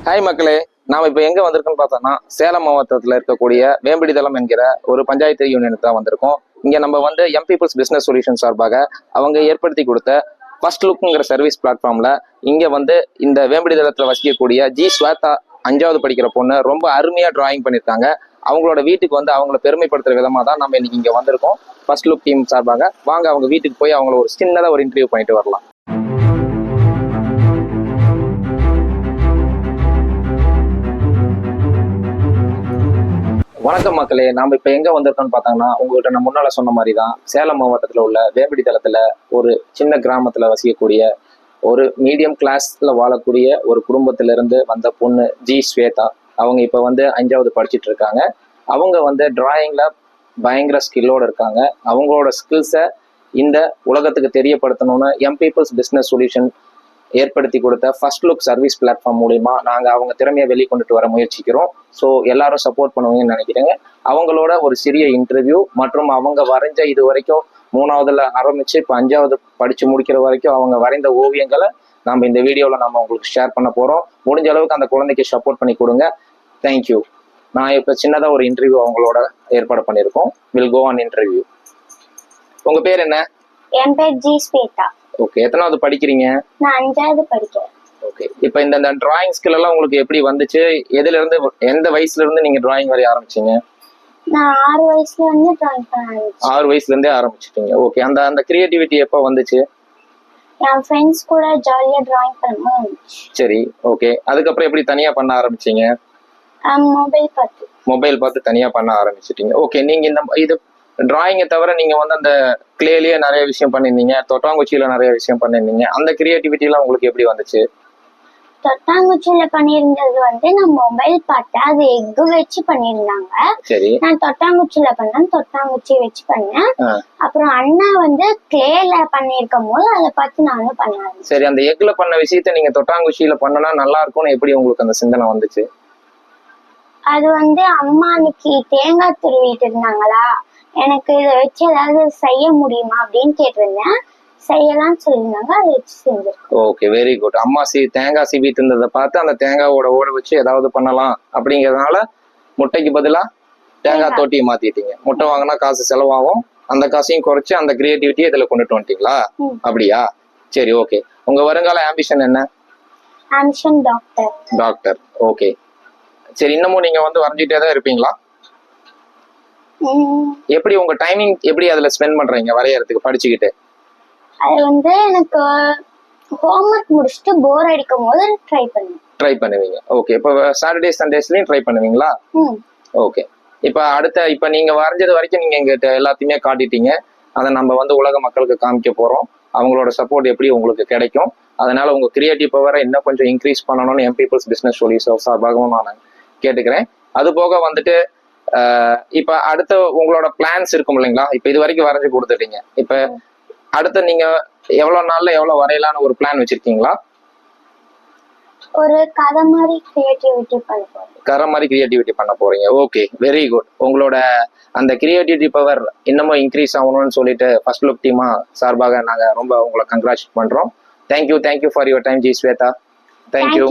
Hi மக்களே, நாம் இப்போ எங்கே வந்திருக்கோம்னு பார்த்தோம்னா சேலம் மாவட்டத்தில் இருக்கக்கூடிய வேம்பிடிதளம் என்கிற ஒரு பஞ்சாயத்து யூனியனுக்கு தான் வந்திருக்கோம். இங்கே நம்ம வந்து எம் பீப்புள்ஸ் பிஸ்னஸ் சொல்யூஷன் சார்பாக அவங்க ஏற்படுத்தி கொடுத்த ஃபர்ஸ்ட் லுக்குங்கிற சர்வீஸ் பிளாட்ஃபார்மில் இங்கே வந்து இந்த வேம்பிடிதளத்தில் வசிக்கக்கூடிய ஜி ஸ்வேதா 5வது படிக்கிற பொண்ணு ரொம்ப அருமையாக டிராயிங் பண்ணியிருக்காங்க. அவங்களோட வீட்டுக்கு வந்து அவங்கள பெருமைப்படுத்துகிற விதமாக தான் நம்ம இன்னைக்கு இங்கே வந்திருக்கோம். ஃபர்ஸ்ட் லுக் டீம் சார்பாக வாங்க அவங்க வீட்டுக்கு போய் அவங்கள ஒரு சின்னதாக ஒரு இன்டர்வியூ பண்ணிட்டு வரலாம். வணக்கம் மக்களே, நாம இப்ப எங்க வந்திருக்கோம்னு பார்த்தாங்கன்னா, உங்கள்கிட்ட நான் முன்னால சொன்ன மாதிரி தான் சேலம் மாவட்டத்தில் உள்ள வேம்பிடிதளத்துல ஒரு சின்ன கிராமத்துல வசிக்கக்கூடிய ஒரு மீடியம் கிளாஸ்ல வாழக்கூடிய ஒரு குடும்பத்திலிருந்து வந்த பொண்ணு ஜி ஸ்வேதா. அவங்க இப்ப வந்து 5வது படிச்சுட்டு இருக்காங்க. அவங்க வந்து டிராயிங்ல பயங்கர ஸ்கில்லோட இருக்காங்க. அவங்களோட ஸ்கில்ஸை இந்த உலகத்துக்கு தெரியப்படுத்தணும்னு எம் பீப்புள்ஸ் பிஸ்னஸ் சொல்யூஷன் ஏற்படுத்தி கொடுத்த ஃபர்ஸ்ட் லுக் சர்வீஸ் பிளாட்ஃபார்ம் மூலிமா நாங்கள் அவங்க திறமையை வெளிக்கொண்டுட்டு வர முயற்சிக்கிறோம். ஸோ எல்லாரும் சப்போர்ட் பண்ணுவீங்கன்னு நினைக்கிறேங்க. அவங்களோட ஒரு சிறிய இன்டர்வியூ மற்றும் அவங்க வரைஞ்ச இது வரைக்கும் 3வதுல ஆரம்பிச்சு இப்போ 5வது படிச்சு முடிக்கிற வரைக்கும் அவங்க வரைந்த ஓவியங்களை நம்ம இந்த வீடியோவில் நம்ம உங்களுக்கு ஷேர் பண்ண போகிறோம். முடிஞ்ச அளவுக்கு அந்த குழந்தைக்கு சப்போர்ட் பண்ணி கொடுங்க. தேங்க்யூ. நான் இப்போ சின்னதாக ஒரு இன்டர்வியூ அவங்களோட ஏற்பாடு பண்ணியிருக்கோம். Will go on interview. உங்க பேர் என்ன? என் பேர் ஜி ஸ்வேதா. ஓகே, எத்தனாவது படிக்கிறீங்க? நான் 5வது படிக்கிறேன். ஓகே, இப்போ இந்த டிராயிங் ஸ்கில் எல்லாம் உங்களுக்கு எப்படி வந்துச்சு? எதுல இருந்து, எந்த வயசுல இருந்து நீங்க டிராயிங் வரைய ஆரம்பிச்சீங்க? நான் 6 வயசுல இருந்து டிராயிங் பண்ண ஆரம்பிச்சேன். 6 வயசுல இருந்தே ஆரம்பிச்சிட்டீங்க. ஓகே, அந்த கிரியேட்டிவிட்டி எப்போ வந்துச்சு? என் ஃப்ரெண்ட்ஸ் கூட ஜாலியா டிராயிங் பண்ணும்போது. சரி, ஓகே. அதுக்கப்புறம் எப்படி தனியா பண்ண ஆரம்பிச்சீங்க? மொபைல் பார்த்து தனியா பண்ண ஆரம்பிச்சிட்டீங்க. ஓகே, நீங்க இது டிராயிங்கை தவிர நீங்க வந்து அந்த கிளேலயே நிறைய விஷயம் பண்ணிருந்தீங்க, தொட்டாங்குச்சியில நிறைய விஷயம் பண்ணிருந்தீங்க. அந்த கிரியேட்டிவிட்டி எல்லாம் உங்களுக்கு எப்படி வந்துச்சு? தொட்டாங்குச்சியில பண்ணிருந்தது வந்து நான் மொபைல் பார்த்தேன். அது எக் வச்சு பண்ணிருந்தாங்க. சரி, நான் தொட்டாங்குச்சியில பண்ணேன், தொட்டாங்குச்சி வச்சு பண்ணேன். அப்புறம் அண்ணா வந்து கிளேல பண்ணிருக்கும் போது அதை பார்த்து நானும் பண்ணேன். சரி, அந்த எக்ல பண்ண விஷயத்த நீங்க தொட்டாங்குச்சியில பண்ணனா நல்லா இருக்கும்னு எப்படி உங்களுக்கு அந்த சிந்தனை வந்துச்சு? அது வந்து அம்மா அன்னைக்கு தேங்காய் துருவிட்டு இருந்தாங்களா, எனக்கு இதை வச்சு ஏதாவது செய்ய முடியுமா அப்படின்னு கேட்டிருந்தேன். செய்யலாம்னு சொல்லியிருந்தாங்க, அதை வச்சு செஞ்சிருக்கேன். Okay, very good. அம்மா தேங்காய் சீவிட்டு இருந்ததை பார்த்து அந்த தேங்காவோட ஓட வச்சு ஏதாவது பண்ணலாம் அப்படிங்கறதுனால முட்டைக்கு பதிலா தேங்காய் தோட்டியை மாத்திட்டீங்க. முட்டை வாங்கினா காசு செலவாகும், அந்த காசையும் குறைச்சு அந்த கிரியேட்டிவிட்டியை இதுல கொண்டுட்டு வந்துட்டீங்களா? அப்படியா? சரி, ஓகே. உங்க வருங்கால ஆம்பிஷன் என்ன? Ambition doctor. Doctor, okay. சரி, இன்னமும் நீங்க வந்து வரைஞ்சிட்டே தான் இருப்பீங்களா? எப்படி உங்க டைமிங் எப்படி அதுல ஸ்பெண்ட் பண்றீங்க வரையறதுக்கு படிச்சுக்கிட்டு? அது வந்து எனக்கு ஹோம்வொர்க் முடிச்சுட்டு போர் அடிக்கும் போது ட்ரை பண்ணுவீங்க. ஓகே, இப்போ சாட்டர்டே சண்டேஸ்லயும் ட்ரை பண்ணுவீங்களா? ஓகே. இப்ப நீங்க வரைஞ்சது வரைக்கும் நீங்க எங்கிட்ட எல்லாத்தையுமே காட்டிட்டீங்க. அதை நம்ம வந்து உலக மக்களுக்கு காமிக்க போறோம். அவங்களோட சப்போர்ட் எப்படி உங்களுக்கு கிடைக்கும். அதனால உங்க கிரியேட்டிவ் பவரை இன்னும் கொஞ்சம் இன்க்ரீஸ் பண்ணணும்னு எம் பீப்புள்ஸ் பிசினஸ் சொல்யூஷன் சார்பாகவும் நான் கேட்டுக்கிறேன். அது போக வந்துட்டு இப்ப அடுத்த உங்களோட பிளான்ஸ் இருக்கும் இல்லைங்களா? இப்ப இது வரைக்கும் வரைஞ்சு கொடுத்துட்டீங்க. இப்ப அடுத்த நீங்க எவ்வளவு நாள்ல எவ்வளவு வரையலான்னு ஒரு பிளான் வச்சிருக்கீங்களா? ஒரு கதை மாதிரி கிரியேட்டிவிட்டி பண்ண போறீங்க. Okay, very good. உங்களோட அந்த கிரியேட்டிவிட்டி பவர் இன்னமும் இன்க்ரீஸ் ஆகணும்னு சொல்லிட்டு ஃபர்ஸ்ட் லுக் டீமா சார்பாக நாங்க ரொம்ப உங்களை கங்க்ராச்சுலேட் பண்றோம். Thank you for your time ji Shweta. Thank you.